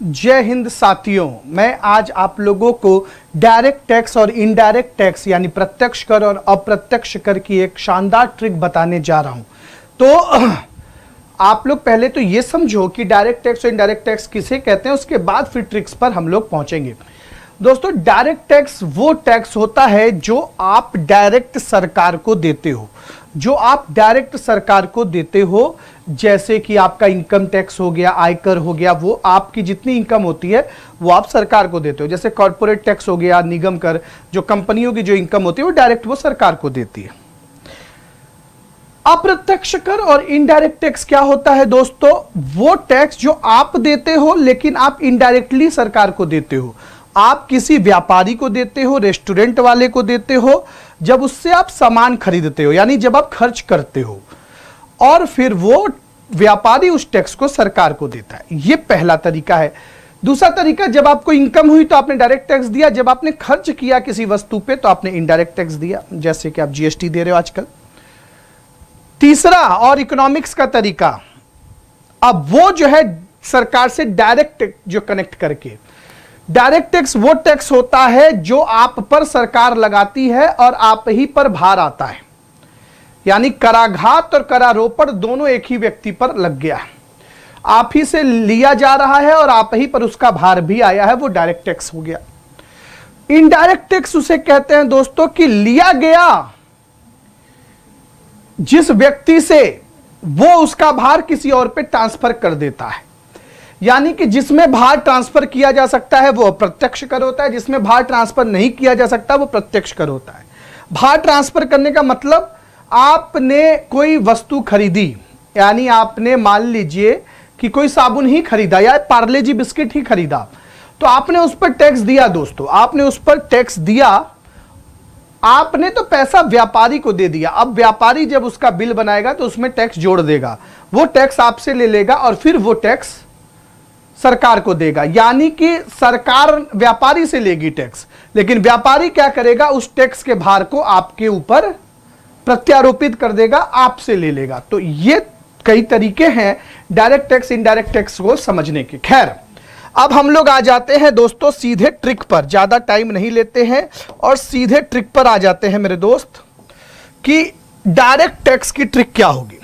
जय हिंद साथियों, मैं आज आप लोगों को डायरेक्ट टैक्स और इनडायरेक्ट टैक्स यानी प्रत्यक्ष कर और अप्रत्यक्ष कर की एक शानदार ट्रिक बताने जा रहा हूं। तो आप लोग पहले तो ये समझो कि डायरेक्ट टैक्स और इनडायरेक्ट टैक्स किसे कहते हैं, उसके बाद फिर ट्रिक्स पर हम लोग पहुंचेंगे। दोस्तों, डायरेक्ट टैक्स वो टैक्स होता है जो आप डायरेक्ट सरकार को देते हो, जैसे कि आपका इनकम टैक्स हो गया, आयकर हो गया, वो आपकी जितनी इनकम होती है वो आप सरकार को देते हो। जैसे कॉर्पोरेट टैक्स हो गया, निगम कर, जो कंपनियों की जो इनकम होती है वो डायरेक्ट वो सरकार को देती है। अप्रत्यक्ष कर और इनडायरेक्ट टैक्स क्या होता है दोस्तों? वो टैक्स जो आप देते हो लेकिन आप इनडायरेक्टली सरकार को देते हो। आप किसी व्यापारी को देते हो, रेस्टोरेंट वाले को देते हो, जब उससे आप सामान खरीदते हो, यानी जब आप खर्च करते हो, और फिर वो व्यापारी उस टैक्स को सरकार को देता है। ये पहला तरीका है। दूसरा तरीका, जब आपको इनकम हुई तो आपने डायरेक्ट टैक्स दिया, जब आपने खर्च किया किसी वस्तु पे तो आपने इनडायरेक्ट टैक्स दिया, जैसे कि आप जीएसटी दे रहे हो आजकल। तीसरा और इकोनॉमिक्स का तरीका, अब वो जो है सरकार से डायरेक्ट जो कनेक्ट करके, डायरेक्ट टैक्स वो टैक्स होता है जो आप पर सरकार लगाती है और आप ही पर भार आता है, यानी कराघात और करारोपण दोनों एक ही व्यक्ति पर लग गया है, आप ही से लिया जा रहा है और आप ही पर उसका भार भी आया है, वो डायरेक्ट टैक्स हो गया। इनडायरेक्ट टैक्स उसे कहते हैं दोस्तों कि लिया गया जिस व्यक्ति से, वो उसका भार किसी और पे ट्रांसफर कर देता है, यानी कि जिसमें भार ट्रांसफर किया जा सकता है वो अप्रत्यक्ष कर होता है, जिसमें भार ट्रांसफर नहीं किया जा सकता वो प्रत्यक्ष कर होता है। भार ट्रांसफर करने का मतलब, आपने कोई वस्तु खरीदी, यानी आपने मान लीजिए कि कोई साबुन ही खरीदा या पार्ले जी बिस्किट ही खरीदा, तो आपने उस पर टैक्स दिया। दोस्तों, आपने उस पर टैक्स दिया, आपने तो पैसा व्यापारी को दे दिया। अब व्यापारी जब उसका बिल बनाएगा तो उसमें टैक्स जोड़ देगा, वो टैक्स आपसे ले लेगा और फिर वो टैक्स सरकार को देगा, यानी कि सरकार व्यापारी से लेगी टैक्स, लेकिन व्यापारी क्या करेगा, उस टैक्स के भार को आपके ऊपर प्रत्यारोपित कर देगा, आपसे ले लेगा। तो ये कई तरीके हैं डायरेक्ट टैक्स इनडायरेक्ट टैक्स को समझने के। खैर, अब हम लोग आ जाते हैं दोस्तों सीधे ट्रिक पर, ज्यादा टाइम नहीं लेते हैं और सीधे ट्रिक पर आ जाते हैं मेरे दोस्त, कि डायरेक्ट टैक्स की ट्रिक क्या होगी।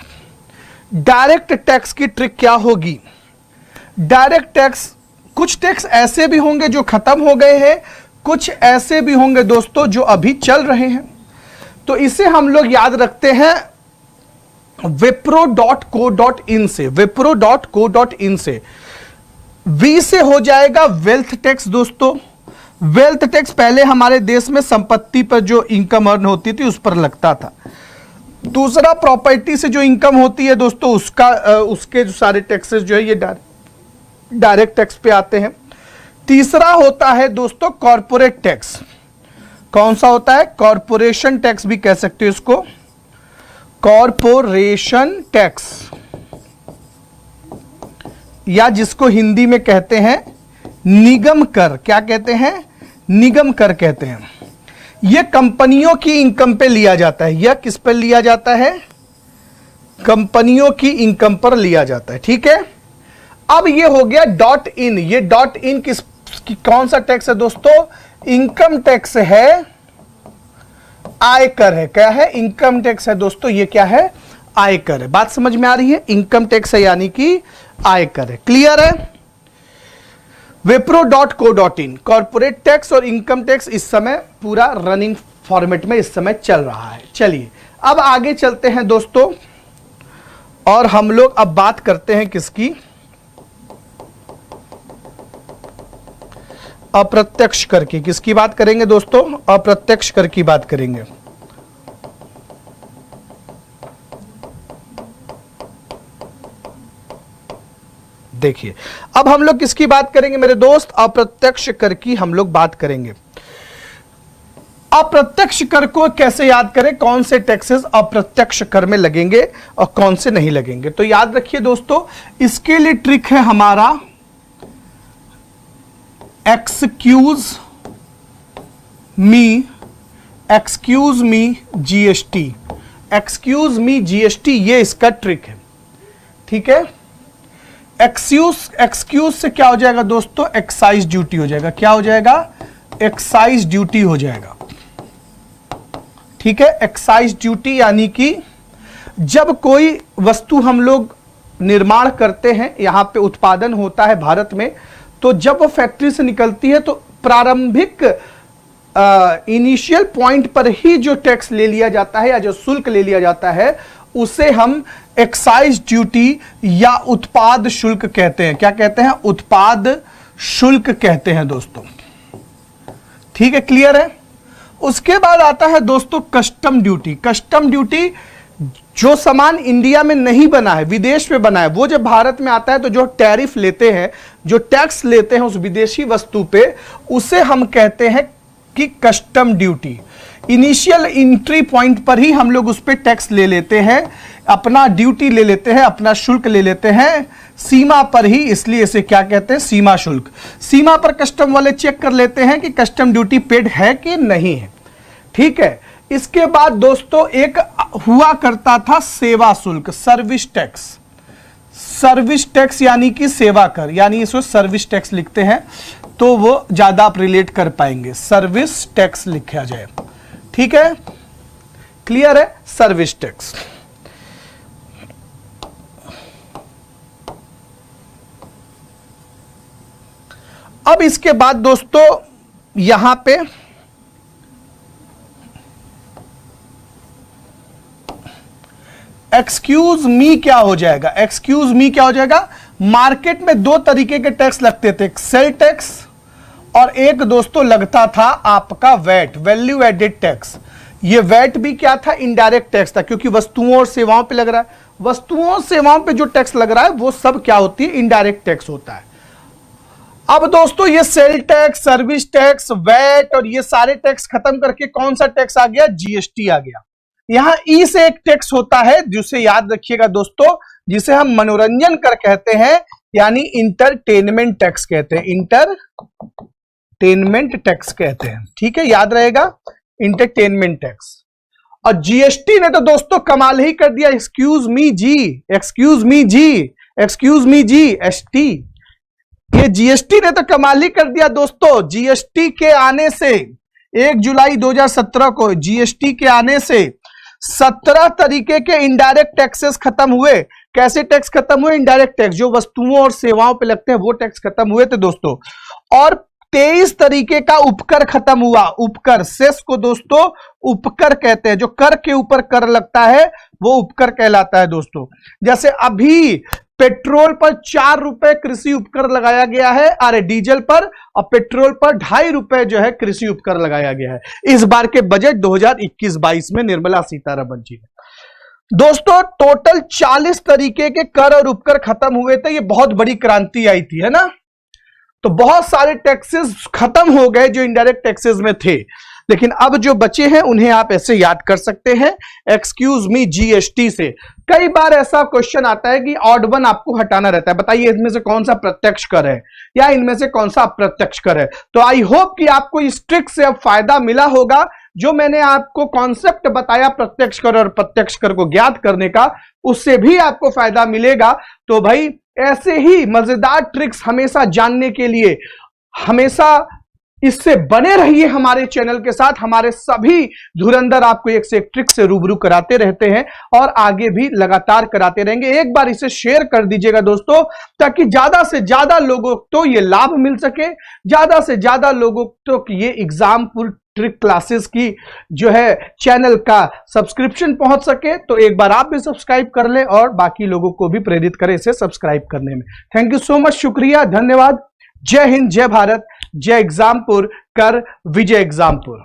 डायरेक्ट टैक्स की ट्रिक क्या होगी? डायरेक्ट टैक्स, कुछ टैक्स ऐसे भी होंगे जो खत्म हो गए हैं, कुछ ऐसे भी होंगे दोस्तों जो अभी चल रहे हैं। तो इसे हम लोग याद रखते हैं wipro.co.in से, wipro.co.in से। वी से हो जाएगा वेल्थ टैक्स। दोस्तों, वेल्थ टैक्स पहले हमारे देश में संपत्ति पर जो इनकम अर्न होती थी उस पर लगता था। दूसरा, प्रॉपर्टी से जो इनकम होती है दोस्तों उसके जो सारे टैक्सेस जो है ये डायरेक्ट टैक्स पे आते हैं। तीसरा होता है दोस्तों कॉर्पोरेट टैक्स। कौन सा होता है? कॉर्पोरेशन टैक्स भी कह सकते हो इसको, कॉर्पोरेशन टैक्स, या जिसको हिंदी में कहते हैं निगम कर। क्या कहते हैं? निगम कर कहते हैं। यह कंपनियों की इनकम पे लिया जाता है। यह किस पर लिया जाता है? कंपनियों की इनकम पर लिया जाता है। ठीक है, अब ये हो गया डॉट इन। ये डॉट इन कौन सा टैक्स है दोस्तों? इनकम टैक्स है, आयकर है। क्या है? इनकम टैक्स है दोस्तों। ये क्या है? आयकर है। बात समझ में आ रही है? इनकम टैक्स है यानी कि आयकर है। क्लियर है? wipro.co.in, कॉर्पोरेट टैक्स और इनकम टैक्स इस समय पूरा रनिंग फॉर्मेट में इस समय चल रहा है। चलिए अब आगे चलते हैं दोस्तों, और हम लोग अब बात करते हैं किसकी? अप्रत्यक्ष कर की। किसकी बात करेंगे दोस्तों? अप्रत्यक्ष कर की बात करेंगे। देखिए, अब हम लोग किसकी बात करेंगे मेरे दोस्त? अप्रत्यक्ष कर की हम लोग बात करेंगे। अप्रत्यक्ष कर को कैसे याद करें? कौन से टैक्सेस अप्रत्यक्ष कर में लगेंगे और कौन से नहीं लगेंगे? तो याद रखिए दोस्तों, इसके लिए ट्रिक है हमारा excuse me GST. Excuse me GST, ये इसका ट्रिक है। ठीक है, एक्सक्यूज से क्या हो जाएगा दोस्तों, एक्साइज ड्यूटी हो जाएगा। क्या हो जाएगा, एक्साइज ड्यूटी हो जाएगा। ठीक है, एक्साइज ड्यूटी यानी कि जब कोई वस्तु हम लोग निर्माण करते हैं, यहां पे उत्पादन होता है भारत में, तो जब वो फैक्ट्री से निकलती है तो प्रारंभिक इनिशियल पॉइंट पर ही जो टैक्स ले लिया जाता है या जो शुल्क ले लिया जाता है उसे हम एक्साइज ड्यूटी या उत्पाद शुल्क कहते हैं। क्या कहते हैं, उत्पाद शुल्क कहते हैं दोस्तों। ठीक है, क्लियर है। उसके बाद आता है दोस्तों कस्टम ड्यूटी। कस्टम ड्यूटी, जो सामान इंडिया में नहीं बना है, विदेश में बना है, वो जब भारत में आता है तो जो टैरिफ लेते हैं, जो टैक्स लेते हैं उस विदेशी वस्तु पे, उसे हम कहते हैं कि custom duty. Initial entry point पर ही हम लोग उस पे टैक्स ले लेते हैं, अपना ड्यूटी ले लेते हैं, अपना शुल्क ले लेते हैं सीमा पर ही, इसलिए इसे क्या कहते हैं, सीमा शुल्क। सीमा पर कस्टम वाले चेक कर लेते हैं कि कस्टम ड्यूटी पेड है कि नहीं है। ठीक है, इसके बाद दोस्तों एक हुआ करता था सेवा शुल्क, सर्विस टैक्स। सर्विस टैक्स यानी कि सेवा कर, यानी इसको सर्विस टैक्स लिखते हैं तो वो ज्यादा आप रिलेट कर पाएंगे। सर्विस टैक्स लिखा जाए। ठीक है, क्लियर है, सर्विस टैक्स। अब इसके बाद दोस्तों यहां पे एक्सक्यूज मी क्या हो जाएगा, एक्सक्यूज मी क्या हो जाएगा। मार्केट में दो तरीके के टैक्स लगते थे, सेल टैक्स और एक दोस्तों लगता था आपका वैट, वैल्यू एडेड टैक्स। ये वैट भी क्या था, इनडायरेक्ट टैक्स था, क्योंकि वस्तुओं और सेवाओं पे लग रहा है। वस्तुओं और सेवाओं पे जो टैक्स लग रहा है वो सब क्या होती है, इनडायरेक्ट टैक्स होता है। अब दोस्तों ये sale tax, service tax, VAT और ये सारे टैक्स खत्म करके कौन सा टैक्स आ गया, जीएसटी आ गया। यहां ई से एक टैक्स होता है जिसे याद रखिएगा दोस्तों, जिसे हम मनोरंजन कर कहते हैं, यानी इंटरटेनमेंट टैक्स कहते हैं, इंटरटेनमेंट टैक्स कहते हैं। ठीक है, याद रहेगा, इंटरटेनमेंट टैक्स। और जीएसटी ने तो दोस्तों कमाल ही कर दिया। एक्सक्यूज मी जी, एक्सक्यूज मी जी, एक्सक्यूज मी जी, एसटी। ये जीएसटी ने तो कमाल ही कर दिया दोस्तों। जीएसटी के आने से 1 जुलाई 2017 को जीएसटी के आने से 17 तरीके के इनडायरेक्ट टैक्सेस खत्म हुए। कैसे टैक्स खत्म हुए, इनडायरेक्ट टैक्स जो वस्तुओं और सेवाओं पे लगते हैं वो टैक्स खत्म हुए थे दोस्तों। और 23 तरीके का उपकर खत्म हुआ। उपकर, सेस को दोस्तों उपकर कहते हैं, जो कर के ऊपर कर लगता है वो उपकर कहलाता है दोस्तों। जैसे अभी पेट्रोल पर 4 रुपए कृषि उपकर लगाया गया है, अरे डीजल पर, और पेट्रोल पर 2.5 रुपए जो है कृषि उपकर लगाया गया है इस बार के बजट 2021-22 में निर्मला सीतारमण जी ने। दोस्तों टोटल 40 तरीके के कर और उपकर खत्म हुए थे। ये बहुत बड़ी क्रांति आई थी, है ना। तो बहुत सारे टैक्सेस खत्म हो गए जो इनडायरेक्ट टैक्सेस में थे, लेकिन अब जो बचे हैं उन्हें आप ऐसे याद कर सकते हैं, एक्सक्यूज मी जीएसटी से। कई बार ऐसा क्वेश्चन आता है कि ऑड वन आपको हटाना रहता है, बताइए इनमें से कौन सा प्रत्यक्ष कर है या इनमें से कौन सा अप्रत्यक्ष कर है। तो आई होप कि आपको इस ट्रिक से अब फायदा मिला होगा। जो मैंने आपको कॉन्सेप्ट बताया प्रत्यक्ष कर और प्रत्यक्ष कर को ज्ञात करने का, उससे भी आपको फायदा मिलेगा। तो भाई ऐसे ही मजेदार ट्रिक्स हमेशा जानने के लिए हमेशा इससे बने रहिए हमारे चैनल के साथ। हमारे सभी धुरंधर आपको एक से एक ट्रिक से रूबरू कराते रहते हैं और आगे भी लगातार कराते रहेंगे। एक बार इसे शेयर कर दीजिएगा दोस्तों, ताकि ज्यादा से ज्यादा लोगों को ये लाभ मिल सके, ज्यादा से ज्यादा लोगों तक ये एग्जाम्पल ट्रिक क्लासेस की जो है चैनल का सब्सक्रिप्शन पहुंच सके। तो एक बार आप भी सब्सक्राइब कर लें और बाकी लोगों को भी प्रेरित करें इसे सब्सक्राइब करने में। थैंक यू सो मच, शुक्रिया, धन्यवाद। जय हिंद, जय भारत, जय एग्जामपुर, कर विजय एग्जामपुर।